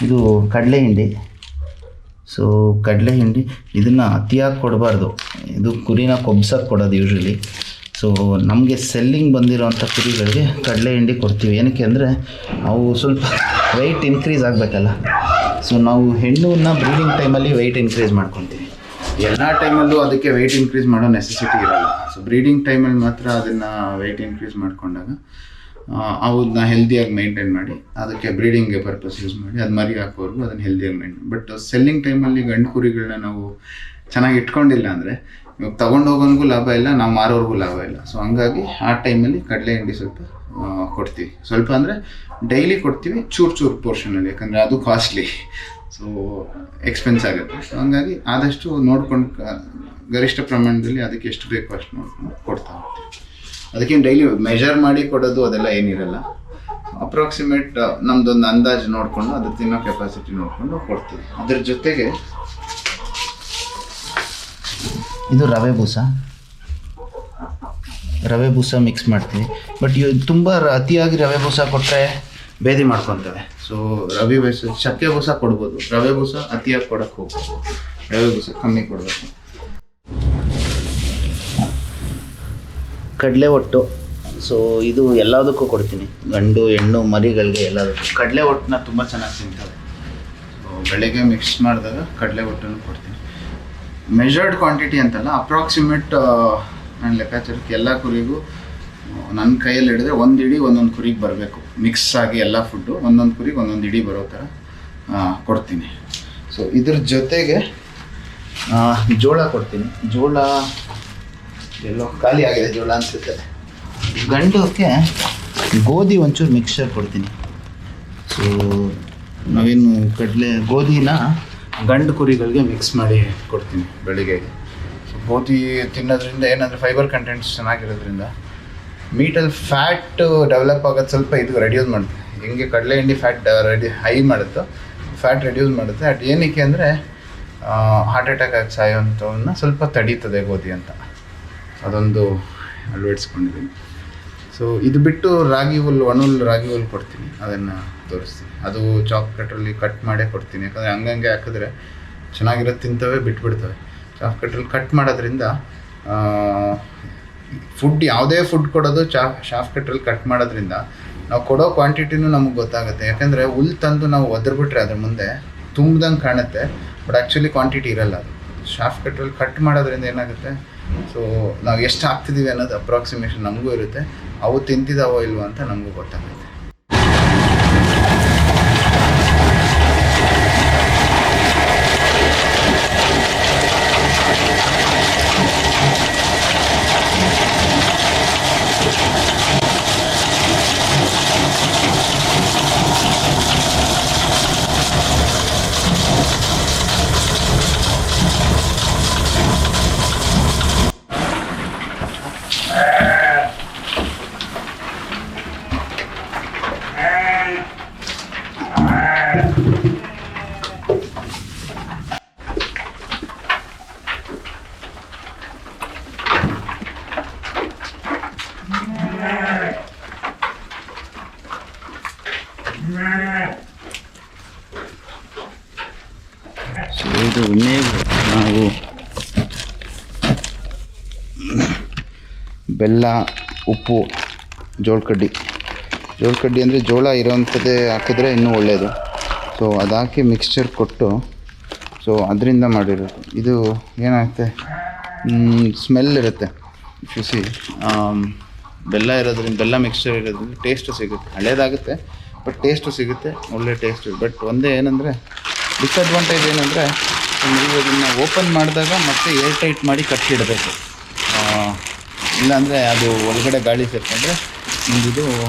ಇದು ಕಡಲೆ ಹಿಂಡಿ. ಸೊ ಕಡಲೆ ಹಿಂಡಿ ಇದನ್ನು ಅತಿಯಾಗಿ ಕೊಡಬಾರ್ದು, ಇದು ಕುರಿನ ಕೊಬ್ಸಕ್ಕೆ ಕೊಡೋದು ಯೂಶ್ವಲಿ. ಸೊ ನಮಗೆ ಸೆಲ್ಲಿಂಗ್ ಬಂದಿರೋವಂಥ ಕುರಿಗಳಿಗೆ ಕಡಲೆ ಹಿಂಡಿ ಕೊಡ್ತೀವಿ. ಏನಕ್ಕೆ ಅಂದರೆ ಅವು ಸ್ವಲ್ಪ ವೆಯ್ಟ್ ಇನ್ಕ್ರೀಸ್ ಆಗಬೇಕಲ್ಲ. ಸೊ ನಾವು ಹೆಣ್ಣನ್ನು ಬ್ರೀಡಿಂಗ್ ಟೈಮಲ್ಲಿ ವೆಯ್ಟ್ ಇನ್ಕ್ರೀಸ್ ಮಾಡ್ಕೊತೀವಿ. ಎಲ್ಲ ಟೈಮಲ್ಲೂ ಅದಕ್ಕೆ ವೆಯ್ಟ್ ಇನ್ಕ್ರೀಸ್ ಮಾಡೋ ನೆಸೆಸಿಟಿ ಇರೋಲ್ಲ. ಸೊ ಬ್ರೀಡಿಂಗ್ ಟೈಮಲ್ಲಿ ಮಾತ್ರ ಅದನ್ನು ವೆಯ್ಟ್ ಇನ್ಕ್ರೀಸ್ ಮಾಡ್ಕೊಂಡಾಗ ಅವನ್ನ ಹೆಲ್ದಿಯಾಗಿ ಮೇಂಟೈನ್ ಮಾಡಿ ಅದಕ್ಕೆ ಬ್ರೀಡಿಂಗ್ಗೆ ಪರ್ಪಸ್ ಯೂಸ್ ಮಾಡಿ ಅದು ಮರಿ ಹಾಕೋವರೆಗೂ ಅದನ್ನು ಹೆಲ್ದಿಯಾಗಿ ಮೇಂಟೈನ್. ಬಟ್ ಸೆಲ್ಲಿಂಗ್ ಟೈಮಲ್ಲಿ ಗಂಡು ಕುರಿಗಳನ್ನ ನಾವು ಚೆನ್ನಾಗಿ ಇಟ್ಕೊಂಡಿಲ್ಲ ಅಂದರೆ ಇವಾಗ ತೊಗೊಂಡೋಗೋನಿಗೂ ಲಾಭ ಇಲ್ಲ, ನಾವು ಮಾರೋರ್ಗೂ ಲಾಭ ಇಲ್ಲ. ಸೊ ಹಂಗಾಗಿ ಆ ಟೈಮಲ್ಲಿ ಕಡಲೆ ಹಿಂಡಿ ಸ್ವಲ್ಪ ಕೊಡ್ತೀವಿ. ಸ್ವಲ್ಪ ಅಂದರೆ ಡೈಲಿ ಕೊಡ್ತೀವಿ, ಚೂರು ಪೋರ್ಷನಲ್ಲಿ, ಯಾಕಂದರೆ ಅದು ಕಾಸ್ಟ್ಲಿ, ಸೊ ಎಕ್ಸ್ಪೆನ್ಸ್ ಆಗುತ್ತೆ. ಸೊ ಹಂಗಾಗಿ ಆದಷ್ಟು ನೋಡ್ಕೊಂಡು ಗರಿಷ್ಠ ಪ್ರಮಾಣದಲ್ಲಿ ಅದಕ್ಕೆ ಎಷ್ಟು ಬೇಕೋ ಅಷ್ಟು ನೋಡ್ಕೊಂಡು ಕೊಡ್ತಾ ಹೋಗ್ತೀವಿ. ಅದಕ್ಕೇನು ಡೈಲಿ ಮೆಜರ್ ಮಾಡಿ ಕೊಡೋದು ಅದೆಲ್ಲ ಏನಿರಲ್ಲ. ಅಪ್ರಾಕ್ಸಿಮೇಟ್ ನಮ್ಮದೊಂದು ಅಂದಾಜು ನೋಡಿಕೊಂಡು ಅದ್ರ ತಿನ್ನೋ ಕೆಪಾಸಿಟಿ ನೋಡಿಕೊಂಡು ಕೊಡ್ತೀವಿ. ಅದ್ರ ಜೊತೆಗೆ ಇದು ರವೆ ಬೂಸ ಮಿಕ್ಸ್ ಮಾಡ್ತೀವಿ. ಬಟ್ ತುಂಬ ಅತಿಯಾಗಿ ರವೆ ಬೂಸ ಕೊಟ್ಟರೆ ಬೇದಿ ಮಾಡ್ಕೊತವೆ. ಸೊ ರವೆ ಬೂಸ, ಚಕ್ಕೆ ಬೂಸ ಕೊಡ್ಬೋದು, ರವೆ ಬೂಸ ಅತಿಯಾಗಿ ಕೊಡೋಕ್ಕೆ ಹೋಗ್ಬೋದು, ರವೆ ಬೂಸ ಕಮ್ಮಿ ಕೊಡಬೇಕು. ಕಡಲೆ ಒಟ್ಟು, ಸೊ ಇದು ಎಲ್ಲದಕ್ಕೂ ಕೊಡ್ತೀನಿ, ಗಂಡು ಹೆಣ್ಣು ಮರಿಗಳಿಗೆ ಎಲ್ಲದಕ್ಕೂ. ಕಡಲೆ ಒಟ್ಟನ್ನ ತುಂಬ ಚೆನ್ನಾಗಿ ತಿಂತವೆ. ಸೊ ಬೆಳಗ್ಗೆ ಮಿಕ್ಸ್ ಮಾಡಿದಾಗ ಕಡಲೆ ಒಟ್ಟನ್ನು ಕೊಡ್ತೀನಿ. ಮೆಜರ್ಡ್ ಕ್ವಾಂಟಿಟಿ ಅಂತಲ್ಲ, ಅಪ್ರಾಕ್ಸಿಮೇಟ್ ನನ್ನ ಲೆಕ್ಕಾಚಾರಕ್ಕೆ ಎಲ್ಲ ಕುರಿಗೂ ನನ್ನ ಕೈಯಲ್ಲಿ ಹಿಡಿದ್ರೆ ಒಂದು ಇಡೀ ಒಂದೊಂದು ಕುರಿಗೆ ಬರಬೇಕು. ಮಿಕ್ಸ್ ಆಗಿ ಎಲ್ಲ ಫುಡ್ಡು ಒಂದೊಂದು ಕುರಿಗೆ ಒಂದೊಂದು ಇಡೀ ಬರೋ ಥರ ಕೊಡ್ತೀನಿ. ಸೊ ಇದ್ರ ಜೊತೆಗೆ ಜೋಳ ಕೊಡ್ತೀನಿ. ಜೋಳ ಎಲ್ಲೋ ಖಾಲಿ ಆಗಿದೆ ಜೋಳ ಅನಿಸುತ್ತೆ. ಗಂಡಕ್ಕೆ ಗೋಧಿ ಒಂಚೂರು ಮಿಕ್ಸ್ಚರ್ ಕೊಡ್ತೀನಿ. ಸೊ ನಾವೇನು ಗೋಧಿನ ಗಂಡು ಕುರಿಗಳಿಗೆ ಮಿಕ್ಸ್ ಮಾಡಿ ಕೊಡ್ತೀನಿ ಬೆಳಿಗ್ಗೆಗೆ. ಸೊ ಗೋಧಿ ತಿನ್ನೋದ್ರಿಂದ ಏನಂದರೆ ಫೈಬರ್ ಕಂಟೆಂಟ್ಸ್ ಚೆನ್ನಾಗಿರೋದ್ರಿಂದ ಮೀಟಲ್ಲಿ ಫ್ಯಾಟ್ ಡೆವಲಪ್ ಆಗೋದು ಸ್ವಲ್ಪ ಇದು ರೆಡ್ಯೂಸ್ ಮಾಡುತ್ತೆ. ಹೆಂಗೆ ಕಡಲೆ ಹಿಂಡಿ ಫ್ಯಾಟ್ ಹೈ ಮಾಡುತ್ತೋ ಫ್ಯಾಟ್ ರೆಡ್ಯೂಸ್ ಮಾಡುತ್ತೆ. ಅದು ಏನಕ್ಕೆ ಅಂದರೆ ಹಾರ್ಟ್ ಅಟ್ಯಾಕ್ ಆಗಿ ಸಾಯೋವಂಥವನ್ನ ಸ್ವಲ್ಪ ತಡೀತದೆ ಗೋಧಿ ಅಂತ. ಅದೊಂದು ಅಳವಡಿಸ್ಕೊಂಡಿದ್ದೀನಿ. ಸೊ ಇದು ಬಿಟ್ಟು ರಾಗಿ ಹುಲ್ಲು, ಒಣಹುಲ್ಲು ರಾಗಿ ಹುಲ್ಲು ಕೊಡ್ತೀನಿ, ಅದನ್ನು ತೋರಿಸ್ತೀನಿ. ಅದು ಚಾಪ್-ಕಟ್ರಲ್ಲಿ ಕಟ್ ಮಾಡೇ ಕೊಡ್ತೀನಿ, ಯಾಕಂದರೆ ಹಂಗಂಗೆ ಹಾಕಿದ್ರೆ ಚೆನ್ನಾಗಿರೋದು ತಿಂತವೆ, ಬಿಟ್ಬಿಡ್ತವೆ. ಚಾಪ್-ಕಟ್ರಲ್ಲಿ ಕಟ್ ಮಾಡೋದ್ರಿಂದ ಫುಡ್, ಯಾವುದೇ ಫುಡ್ ಕೊಡೋದು ಶಾಫ್ಟ್-ಕಟ್ರಲ್ಲಿ ಕಟ್ ಮಾಡೋದ್ರಿಂದ ನಾವು ಕೊಡೋ ಕ್ವಾಂಟಿಟಿನೂ ನಮಗೆ ಗೊತ್ತಾಗುತ್ತೆ. ಯಾಕಂದರೆ ಹುಲ್ಲು ತಂದು ನಾವು ಒದರ್ಬಿಟ್ರೆ ಅದ್ರ ಮುಂದೆ ತುಂಬ್ದಂಗೆ ಕಾಣುತ್ತೆ, ಬಟ್ ಆ್ಯಕ್ಚುಲಿ ಕ್ವಾಂಟಿಟಿ ಇರಲ್ಲ. ಅದು ಶಾಫ್ಟ್-ಕಟ್ರಲ್ಲಿ ಕಟ್ ಮಾಡೋದ್ರಿಂದ ಏನಾಗುತ್ತೆ, ಸೊ ನಾವು ಎಷ್ಟು ಹಾಕ್ತಿದ್ದೀವಿ ಅನ್ನೋದು ಅಪ್ರಾಕ್ಸಿಮೇಷನ್ ನಮಗೂ ಇರುತ್ತೆ. ಅವು ತಿಂತಿದ್ದಾವೋ ಇಲ್ವೋ ಅಂತ ನಮಗೂ ಗೊತ್ತಾಗುತ್ತೆ. ಸೊ ಇದು ಮೇವು ನಾವು ಬೆಲ್ಲ, ಉಪ್ಪು, ಜೋಳಕಡ್ಡಿ ಅಂದರೆ ಜೋಳ ಇರೋವಂಥದ್ದೇ ಹಾಕಿದ್ರೆ ಇನ್ನೂ ಒಳ್ಳೆಯದು. ಸೊ ಅದು ಹಾಕಿ ಮಿಕ್ಸ್ಚರ್ ಕೊಟ್ಟು, ಸೊ ಅದರಿಂದ ಮಾಡಿರೋದು. ಇದು ಏನಾಗುತ್ತೆ, ಸ್ಮೆಲ್ ಇರುತ್ತೆ, ಶುಸಿ ಬೆಲ್ಲ ಇರೋದ್ರಿಂದ, ಬೆಲ್ಲ ಮಿಕ್ಸ್ಚರ್ ಇರೋದ್ರಿಂದ ಟೇಸ್ಟು ಸಿಗುತ್ತೆ. ಹಳೇದಾಗುತ್ತೆ ಬಟ್ ಟೇಸ್ಟು ಸಿಗುತ್ತೆ, ಒಳ್ಳೆ ಟೇಸ್ಟು. ಬಟ್ ಒಂದೇ ಏನಂದರೆ ಡಿಸ್ಅಡ್ವಾಂಟೇಜ್ ಏನಂದರೆ, ನೀವು ಅದನ್ನು ಓಪನ್ ಮಾಡಿದಾಗ ಮತ್ತೆ ಏರ್ ಟೈಟ್ ಮಾಡಿ ಕಟ್ಟಿಡಬೇಕು. ಇಲ್ಲಾಂದರೆ ಅದು ಒಳಗಡೆ ಗಾಳಿ ಸೇರಿಕೊಂಡ್ರೆ ನಿಮ್ಮದು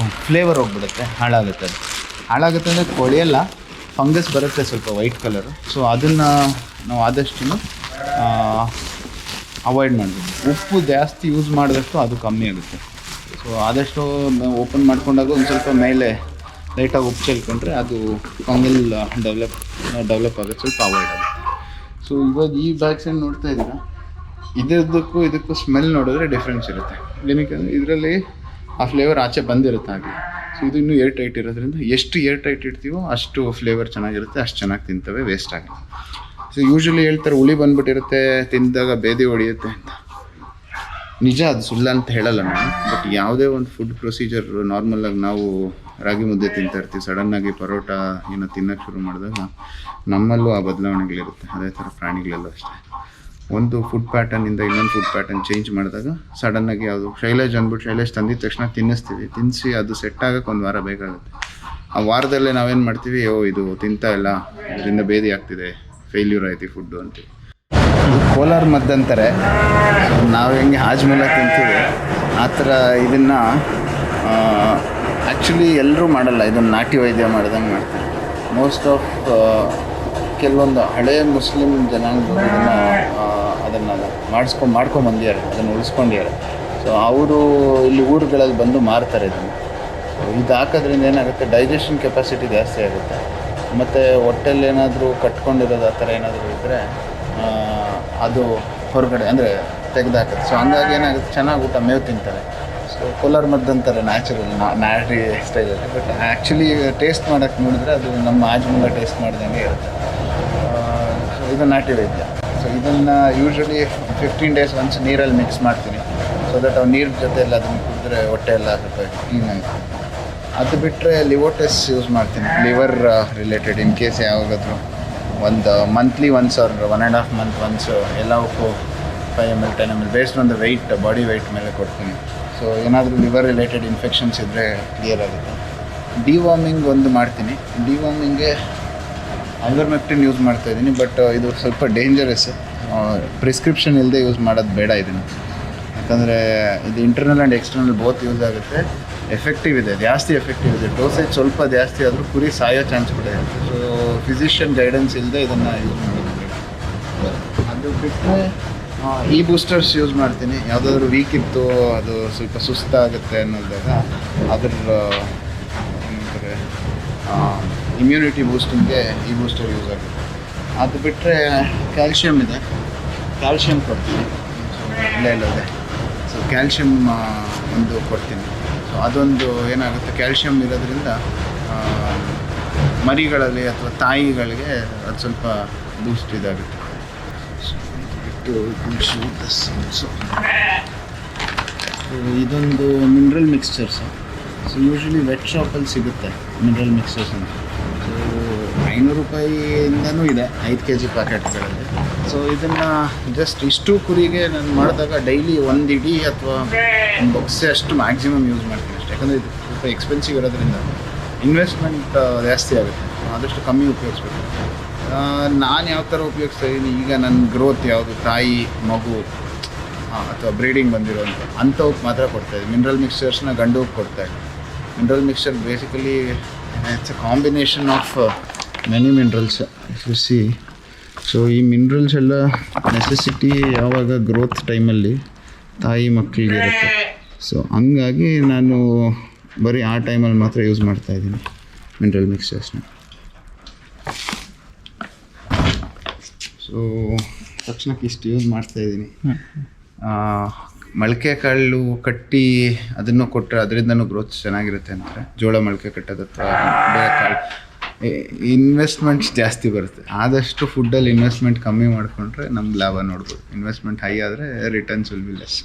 ಫ್ಲೇವರ್ ಹೋಗ್ಬಿಡುತ್ತೆ, ಹಾಳಾಗುತ್ತೆ. ಅದು ಅಂದರೆ ಕೊಳೆಯಲ್ಲ, ಫಂಗಸ್ ಬರುತ್ತೆ ಸ್ವಲ್ಪ ವೈಟ್ ಕಲರು. ಸೊ ಅದನ್ನು ನಾವು ಆದಷ್ಟು ಅವಾಯ್ಡ್ ಮಾಡಬೇಕು. ಉಪ್ಪು ಜಾಸ್ತಿ ಯೂಸ್ ಮಾಡಿದಷ್ಟು ಅದು ಕಮ್ಮಿ ಆಗುತ್ತೆ. ಸೊ ಆದಷ್ಟು ನಾವು ಓಪನ್ ಮಾಡ್ಕೊಂಡಾಗ ಒಂದು ಸ್ವಲ್ಪ ಮೇಲೆ ಲೈಟಾಗಿ ಉಪ್ಪು ಚೆಲ್ಕೊಂಡ್ರೆ ಅದು ಫಂಗಲ್ ಡೆವಲಪ್ ಆಗುತ್ತೆ, ಸ್ವಲ್ಪ ಅವಾಯ್ಡ್ ಆಗುತ್ತೆ. ಸೊ ಇವಾಗ ಈ ಬ್ಯಾಕ್ ಸೈಡ್ ನೋಡ್ತಾ ಇದ್ದೀರಾ, ಇದಕ್ಕೂ ಸ್ಮೆಲ್ ನೋಡಿದ್ರೆ ಡಿಫ್ರೆನ್ಸ್ ಇರುತ್ತೆ. ಏನಕ್ಕೆ ಅಂದರೆ ಇದರಲ್ಲಿ ಆ ಫ್ಲೇವರ್ ಆಚೆ ಬಂದಿರುತ್ತೆ ಹಾಗೆ. ಸೊ ಇದು ಇನ್ನೂ ಏರ್ ಟೈಟ್ ಇರೋದ್ರಿಂದ ಎಷ್ಟು ಏರ್ ಟೈಟ್ ಇಡ್ತೀವೋ ಅಷ್ಟು ಫ್ಲೇವರ್ ಚೆನ್ನಾಗಿರುತ್ತೆ, ಅಷ್ಟು ಚೆನ್ನಾಗಿ ತಿಂತವೆ, ವೇಸ್ಟ್ ಆಗಿ. ಸೊ ಯೂಶ್ವಲಿ ಹೇಳ್ತಾರೆ ಹುಳಿ ಬಂದುಬಿಟ್ಟಿರುತ್ತೆ ತಿಂದಾಗ ಬೇದಿ ಹೊಡೆಯುತ್ತೆ ಅಂತ. ನಿಜ, ಅದು ಸುಳ್ಳು ಅಂತ ಹೇಳಲ್ಲ ನಾನು. ಬಟ್ ಯಾವುದೇ ಒಂದು ಫುಡ್ ಪ್ರೊಸೀಜರ್ ನಾರ್ಮಲಾಗಿ ನಾವು ರಾಗಿ ಮುದ್ದೆ ತಿಂತಾ ಇರ್ತೀವಿ, ಸಡನ್ನಾಗಿ ಪರೋಟ ಏನೋ ತಿನ್ನೋಕ್ಕೆ ಶುರು ಮಾಡಿದಾಗ ನಮ್ಮಲ್ಲೂ ಆ ಬದಲಾವಣೆಗಳಿರುತ್ತೆ. ಅದೇ ಥರ ಪ್ರಾಣಿಗಳಲ್ಲೂ ಅಷ್ಟೇ. ಒಂದು ಫುಡ್ ಪ್ಯಾಟರ್ನಿಂದ ಇನ್ನೊಂದು ಫುಡ್ ಪ್ಯಾಟರ್ನ್ ಚೇಂಜ್ ಮಾಡಿದಾಗ ಸಡನ್ನಾಗಿ ಯಾವುದು ಶೈಲೇಜ್ ಅಂದ್ಬಿಟ್ಟು ಶೈಲೇಜ್ ತಂದಿದ ತಕ್ಷಣ ತಿನ್ನಿಸಿ ಅದು ಸೆಟ್ ಆಗೋಕ್ಕೆ ಒಂದು ವಾರ ಬೇಕಾಗುತ್ತೆ. ಆ ವಾರದಲ್ಲೇ ನಾವೇನು ಮಾಡ್ತೀವಿ, ಇದು ತಿಂತಾ ಇಲ್ಲ, ಇದರಿಂದ ಬೇದಿ ಆಗ್ತಿದೆ, ಫೇಲ್ಯೂರ್ ಆಯ್ತು ಫುಡ್ಡು ಅಂತೀವಿ. ಇದು ಕೋಲಾರ ಮದ್ದು ಅಂತಾರೆ. ನಾವು ಹೆಂಗೆ ಹಾಜ್ಮೂಲ ತಿಂತೀವಿ ಆ ಥರ ಇದನ್ನು ಆ್ಯಕ್ಚುಲಿ ಎಲ್ಲರೂ ಮಾಡಲ್ಲ. ಇದನ್ನು ನಾಟಿ ವೈದ್ಯ ಮಾಡ್ದಂಗೆ ಮಾಡ್ತಾರೆ. ಮೋಸ್ಟ್ ಆಫ್ ಕೆಲವೊಂದು ಹಳೆಯ ಮುಸ್ಲಿಂ ಜನಾಂಗಗಳು ಅದನ್ನು ಮಾಡ್ಕೊಂಬಂದಿದ್ದಾರೆ, ಅದನ್ನು ಉಳಿಸ್ಕೊಂಡಿದ್ದಾರೆ. ಸೊ ಅವರು ಇಲ್ಲಿ ಊರುಗಳಲ್ಲಿ ಬಂದು ಮಾರ್ತಾರೆ ಇದನ್ನು. ಇದು ಹಾಕೋದ್ರಿಂದ ಏನಾಗುತ್ತೆ, ಡೈಜೆಷನ್ ಕೆಪಾಸಿಟಿ ಜಾಸ್ತಿ ಆಗುತ್ತೆ. ಮತ್ತು ಹೊಟ್ಟೆಲ್ಲಿ ಏನಾದರೂ ಕಟ್ಕೊಂಡಿರೋದು ಆ ಥರ ಏನಾದರೂ ಇದ್ದರೆ ಅದು ಹೊರಗಡೆ ಅಂದರೆ ತೆಗೆದಾಕುತ್ತೆ. ಸೊ ಹಂಗಾಗಿ ಏನಾಗುತ್ತೆ, ಚೆನ್ನಾಗಿ ಊಟ ಮೇವು ತಿಂತಾರೆ. ಸೊ ಕೋಲಾರ ಮದ್ದು ಅಂತಾರೆ ನ್ಯಾಚುರಲ್ ನಾಟಿ ಸ್ಟೈಲಲ್ಲಿ. ಬಟ್ ಆ್ಯಕ್ಚುಲಿ ಟೇಸ್ಟ್ ಮಾಡೋಕ್ಕೆ ನೋಡಿದ್ರೆ ಅದು ನಮ್ಮ ಹಾಜ್ಮೂಲ ಟೇಸ್ಟ್ ಮಾಡ್ದಂಗೆ ಇರುತ್ತೆ. ಸೊ ಇದು ನಾಟಿ ವೈದ್ಯ. ಸೊ ಇದನ್ನು ಯೂಶ್ವಲಿ 15 days ಒನ್ಸ್ ನೀರಲ್ಲಿ ಮಿಕ್ಸ್ ಮಾಡ್ತೀನಿ. ಸೊ ದಟ್ ಅವ್ರು ನೀರು ಜೊತೆಯಲ್ಲಿ ಅದನ್ನು ಕುಡಿದ್ರೆ ಹೊಟ್ಟೆ ಎಲ್ಲ ಸ್ವಲ್ಪ ಕ್ಲೀನ್ ಆಗುತ್ತೆ. ಅದು ಬಿಟ್ಟರೆ ಲಿವೋಟೆಸ್ ಯೂಸ್ ಮಾಡ್ತೀನಿ, ಲಿವರ್ ರಿಲೇಟೆಡ್. ಇನ್ ಕೇಸ್ ಯಾವಾಗಾದರೂ ಒಂದು monthly once or 1.5 month once ಎಲ್ಲವಕ್ಕೂ 5 ml 10 ml based on the weight, body weight ಮೇಲೆ ಕೊಡ್ತೀನಿ. ಸೊ ಏನಾದರೂ ಲಿವರ್ ರಿಲೇಟೆಡ್ ಇನ್ಫೆಕ್ಷನ್ಸ್ ಇದ್ದರೆ ಕ್ಲಿಯರ್ ಆಗುತ್ತೆ. ಡಿವಾರ್ಮಿಂಗ್ ಒಂದು ಮಾಡ್ತೀನಿ. ಡಿವಾರ್ಮಿಂಗ್ಗೆ ಐವರ್ಮೆಕ್ಟಿನ್ ಯೂಸ್ ಮಾಡ್ತಾಯಿದ್ದೀನಿ. ಬಟ್ ಇದು ಸ್ವಲ್ಪ ಡೇಂಜರಸ್. ಪ್ರಿಸ್ಕ್ರಿಪ್ಷನ್ ಇಲ್ಲದೆ ಯೂಸ್ ಮಾಡೋದು ಬೇಡ ಇದನ್ನು. ಯಾಕಂದರೆ ಇದು internal and external both use ಆಗುತ್ತೆ. ಎಫೆಕ್ಟಿವ್ ಇದೆ, ಜಾಸ್ತಿ ಎಫೆಕ್ಟಿವ್ ಇದೆ. ಡೋಸೇಜ್ ಸ್ವಲ್ಪ ಜಾಸ್ತಿ ಆದರೂ ಕುರಿ ಸಾಯೋ ಚಾನ್ಸ್ ಕೂಡ ಇರುತ್ತೆ. ಸೊ ಫಿಸಿಷಿಯನ್ ಗೈಡೆನ್ಸ್ ಇಲ್ಲದೆ ಇದನ್ನು ಯೂಸ್ ಮಾಡೋದು. ಅದು ಬಿಟ್ಟರೆ ಈ ಬೂಸ್ಟರ್ಸ್ ಯೂಸ್ ಮಾಡ್ತೀನಿ. ಯಾವುದಾದ್ರೂ ವೀಕ್ ಇತ್ತು, ಅದು ಸ್ವಲ್ಪ ಸುಸ್ತಾಗುತ್ತೆ ಅನ್ನೋದಾಗ ಅದರ ಏನಂತಾರೆ ಇಮ್ಯುನಿಟಿ ಬೂಸ್ಟಿಂಗ್ಗೆ ಈ ಬೂಸ್ಟರ್ ಯೂಸ್ ಆಗುತ್ತೆ. ಅದು ಬಿಟ್ಟರೆ ಕ್ಯಾಲ್ಶಿಯಮ್ ಇದೆ, ಕ್ಯಾಲ್ಶಿಯಮ್ ಕೊಡ್ತೀನಿ. ಸೊ ಇಲ್ಲೇ ಸೊ ಕ್ಯಾಲ್ಶಿಯಮ್ ಒಂದು ಕೊಡ್ತೀನಿ. ಸೊ ಅದೊಂದು ಏನಾಗುತ್ತೆ, ಕ್ಯಾಲ್ಶಿಯಮ್ ಇರೋದ್ರಿಂದ ಮರಿಗಳಲ್ಲಿ ಅಥವಾ ತಾಯಿಗಳಿಗೆ ಅದು ಸ್ವಲ್ಪ ಬೂಸ್ಟ್ ಇದಾಗುತ್ತೆ. ಸೊ ಇದೊಂದು ಮಿನರಲ್ ಮಿಕ್ಸ್ಚರ್ಸು. ಸೊ ಯೂಶ್ವಲಿ ವೆಟ್ ಶಾಪಲ್ಲಿ ಸಿಗುತ್ತೆ ಮಿನರಲ್ ಮಿಕ್ಸ್ಚರ್ಸ್ ಅಂತ. ಸೊ 500 ರೂಪಾಯಿಂದನೂ ಇದೆ 5 kg ಪ್ಯಾಕೆಟ್ಗಳಲ್ಲಿ. ಸೊ ಇದನ್ನು ಜಸ್ಟ್ ಇಷ್ಟು ಕುರಿಗೆ ನಾನು ಮಾಡಿದಾಗ ಡೈಲಿ ಒಂದು ಇಡೀ ಅಥವಾ ಒಂದು ಬಾಕ್ಸೆ ಅಷ್ಟು ಮ್ಯಾಕ್ಸಿಮಮ್ ಯೂಸ್ ಮಾಡ್ತೀನಿ ಅಷ್ಟೇ. ಯಾಕಂದರೆ ಇದು ಸ್ವಲ್ಪ ಎಕ್ಸ್ಪೆನ್ಸಿವ್ ಇರೋದ್ರಿಂದ ಇನ್ವೆಸ್ಟ್ಮೆಂಟ್ ಜಾಸ್ತಿ ಆಗುತ್ತೆ. ಆದಷ್ಟು ಕಮ್ಮಿ ಉಪಯೋಗಿಸ್ಬೇಕು. ನಾನು ಯಾವ ಥರ ಉಪಯೋಗಿಸ್ತಾ ಇದ್ದೀನಿ, ಈಗ ನನ್ನ ಗ್ರೋತ್ ಯಾವುದು, ತಾಯಿ ಮಗು ಅಥವಾ ಬ್ರೀಡಿಂಗ್ ಅಂಥವಕ್ಕೆ ಮಾತ್ರ ಕೊಡ್ತಾಯಿದ್ದೀನಿ. ಮಿನರಲ್ ಮಿಕ್ಸ್ಚರ್ಸ್ನ ಗಂಡುಗೆ ಕೊಡ್ತಾಯಿದ್ದೀನಿ. Mineral mixture basically it's a combination of many minerals you see. So ಈ ಮಿನರಲ್ಸ್ ಎಲ್ಲ ನೆಸೆಸಿಟಿ ಯಾವಾಗ ಗ್ರೋತ್ ಟೈಮಲ್ಲಿ ತಾಯಿ ಮಕ್ಕಳಿಗೆ ಇರುತ್ತೆ. ಸೊ ಹಂಗಾಗಿ ನಾನು ಬರೀ ಆ ಟೈಮಲ್ಲಿ ಮಾತ್ರ ಯೂಸ್ ಮಾಡ್ತಾಯಿದ್ದೀನಿ ಮಿನರಲ್ ಮಿಕ್ಸ್ಚರ್ಸ್ನ. ಸೊ ತಕ್ಷಣಕ್ಕೆ ಇಷ್ಟು ಯೂಸ್ ಮಾಡ್ತಾಯಿದ್ದೀನಿ. ಮೊಳಕೆ ಕಾಳು ಕಟ್ಟಿ ಅದನ್ನು ಕೊಟ್ಟರೆ ಅದರಿಂದನೂ ಗ್ರೋತ್ ಚೆನ್ನಾಗಿರುತ್ತೆ ಅಂತಾರೆ. ಜೋಳ ಮೊಳಕೆ ಕಟ್ಟೋದು ಅಥವಾ ಬೇರೆ ಕಾಳು ಇನ್ವೆಸ್ಟ್ಮೆಂಟ್ಸ್ ಜಾಸ್ತಿ ಬರುತ್ತೆ. ಆದಷ್ಟು ಫುಡ್ಡಲ್ಲಿ ಇನ್ವೆಸ್ಟ್ಮೆಂಟ್ ಕಮ್ಮಿ ಮಾಡಿಕೊಂಡ್ರೆ ನಮ್ಗೆ ಲಾಭ ನೋಡ್ಬೋದು. ಇನ್ವೆಸ್ಟ್ಮೆಂಟ್ ಹೈ ಆದರೆ ರಿಟರ್ನ್ಸ್ ವಿಲ್ ಬಿ ಲೆಸ್.